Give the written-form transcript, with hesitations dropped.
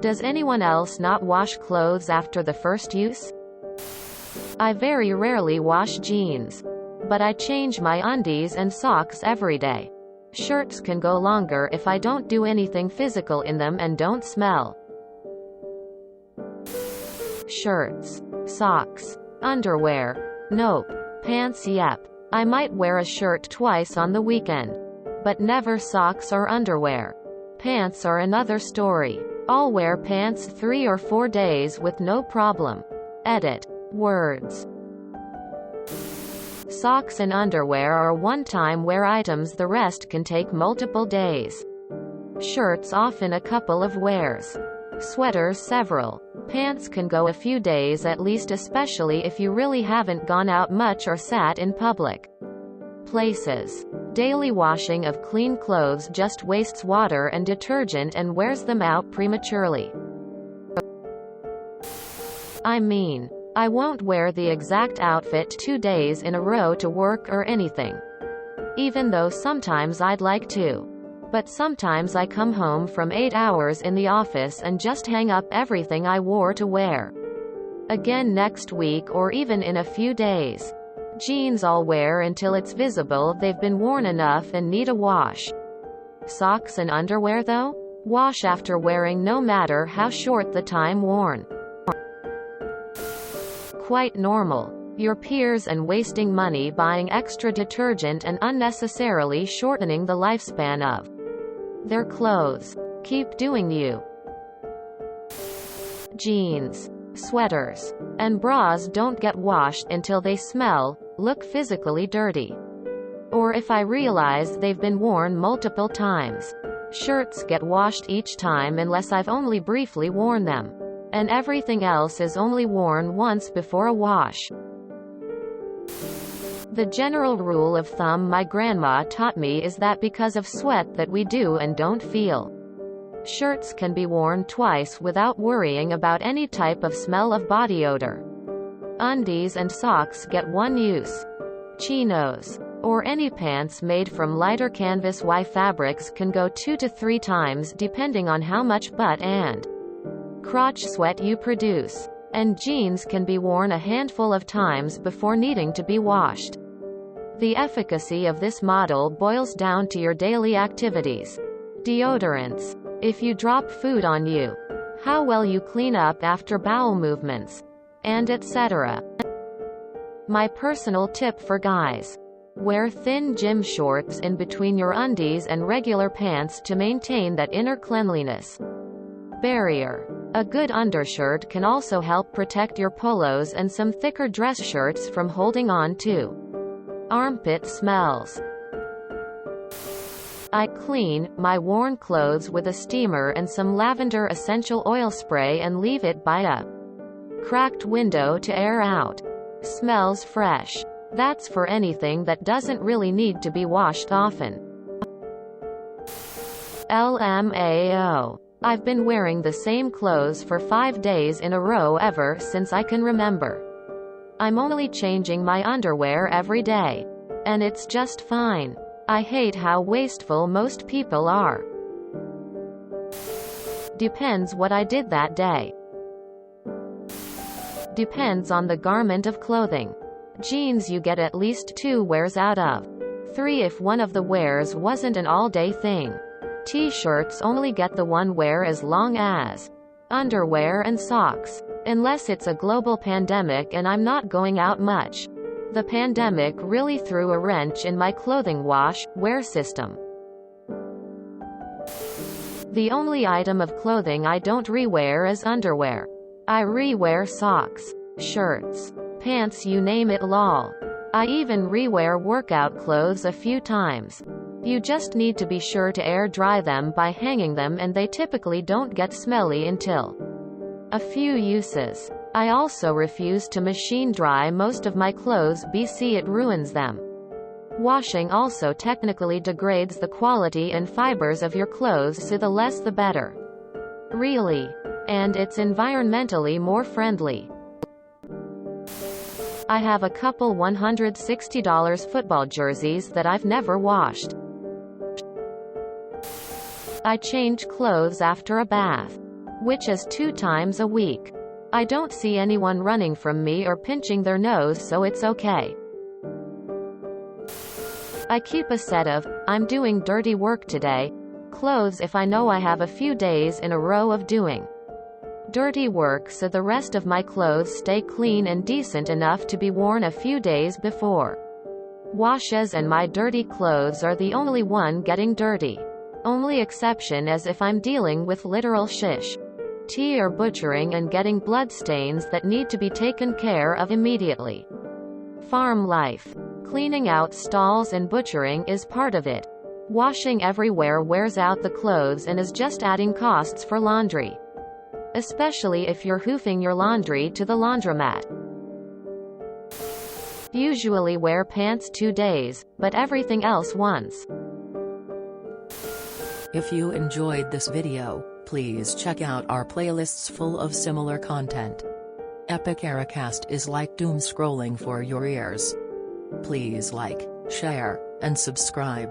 Does anyone else not wash clothes after the first use? I very rarely wash jeans. But I change my undies and socks every day. Shirts can go longer if I don't do anything physical in them and don't smell. Shirts. Socks. Underwear. Nope. Pants, yep. I might wear a shirt twice on the weekend. But never socks or underwear. Pants are another story. I'll wear pants 3 or 4 days with no problem. Edit. Words. Socks and underwear are one-time wear items, the rest can take multiple days. Shirts often a couple of wears. Sweaters several. Pants can go a few days at least, especially if you really haven't gone out much or sat in public places. Daily washing of clean clothes just wastes water and detergent and wears them out prematurely. I mean, I won't wear the exact outfit 2 days in a row to work or anything. Even though sometimes I'd like to. But sometimes I come home from 8 hours in the office and just hang up everything I wore to wear again next week or even in a few days. Jeans I'll wear until it's visible they've been worn enough and need a wash. Socks and underwear though? Wash after wearing no matter how short the time worn. Quite normal. Your peers and wasting money buying extra detergent and unnecessarily shortening the lifespan of their clothes. Keep doing you. Jeans, sweaters, and bras don't get washed until they smell, look physically dirty. Or if I realize they've been worn multiple times. Shirts get washed each time unless I've only briefly worn them. And everything else is only worn once before a wash. The general rule of thumb my grandma taught me is that because of sweat that we do and don't feel. Shirts can be worn twice without worrying about any type of smell of body odor. Undies and socks get one use. Chinos, or any pants made from lighter canvas fabrics can go 2 to 3 times depending on how much butt and crotch sweat you produce. And jeans can be worn a handful of times before needing to be washed. The efficacy of this model boils down to your daily activities. Deodorants. If you drop food on you. How well you clean up after bowel movements. And etc. My personal tip for guys. Wear thin gym shorts in between your undies and regular pants to maintain that inner cleanliness barrier. A good undershirt can also help protect your polos and some thicker dress shirts from holding on to armpit smells. I clean my worn clothes with a steamer and some lavender essential oil spray and leave it by a cracked window to air out. Smells fresh. That's for anything that doesn't really need to be washed often. LMAO. I've been wearing the same clothes for 5 days in a row ever since I can remember. I'm only changing my underwear every day. And it's just fine. I hate how wasteful most people are. Depends what I did that day. Depends on the garment of clothing. Jeans you get at least 2 wears out of. 3 if one of the wears wasn't an all-day thing. T-shirts only get the 1 wear as long as underwear and socks. Unless it's a global pandemic and I'm not going out much. The pandemic really threw a wrench in my clothing wash-wear system. The only item of clothing I don't rewear is underwear. I rewear socks, shirts, pants, you name it, lol. I even rewear workout clothes a few times. You just need to be sure to air dry them by hanging them, and they typically don't get smelly until a few uses. I also refuse to machine dry most of my clothes because it ruins them. Washing also technically degrades the quality and fibers of your clothes, so the less the better. Really. And it's environmentally more friendly. I have a couple $160 football jerseys that I've never washed. I change clothes after a bath. which is 2 times a week. I don't see anyone running from me or pinching their nose, so it's okay. I keep a set of, I'm doing dirty work today, clothes if I know I have a few days in a row of doing dirty work, so the rest of my clothes stay clean and decent enough to be worn a few days before washes, and my dirty clothes are the only one getting dirty. Only exception is if I'm dealing with literal shish tea or butchering and getting blood stains that need to be taken care of immediately. Farm life. Cleaning out stalls and butchering is part of it. Washing everywhere wears out the clothes and is just adding costs for laundry, especially if you're hoofing your laundry to the laundromat. Usually wear pants 2 days, but everything else once. If you enjoyed this video, please check out our playlists full of similar content. Epic Ericast is like doom scrolling for your ears. Please like, share, and subscribe.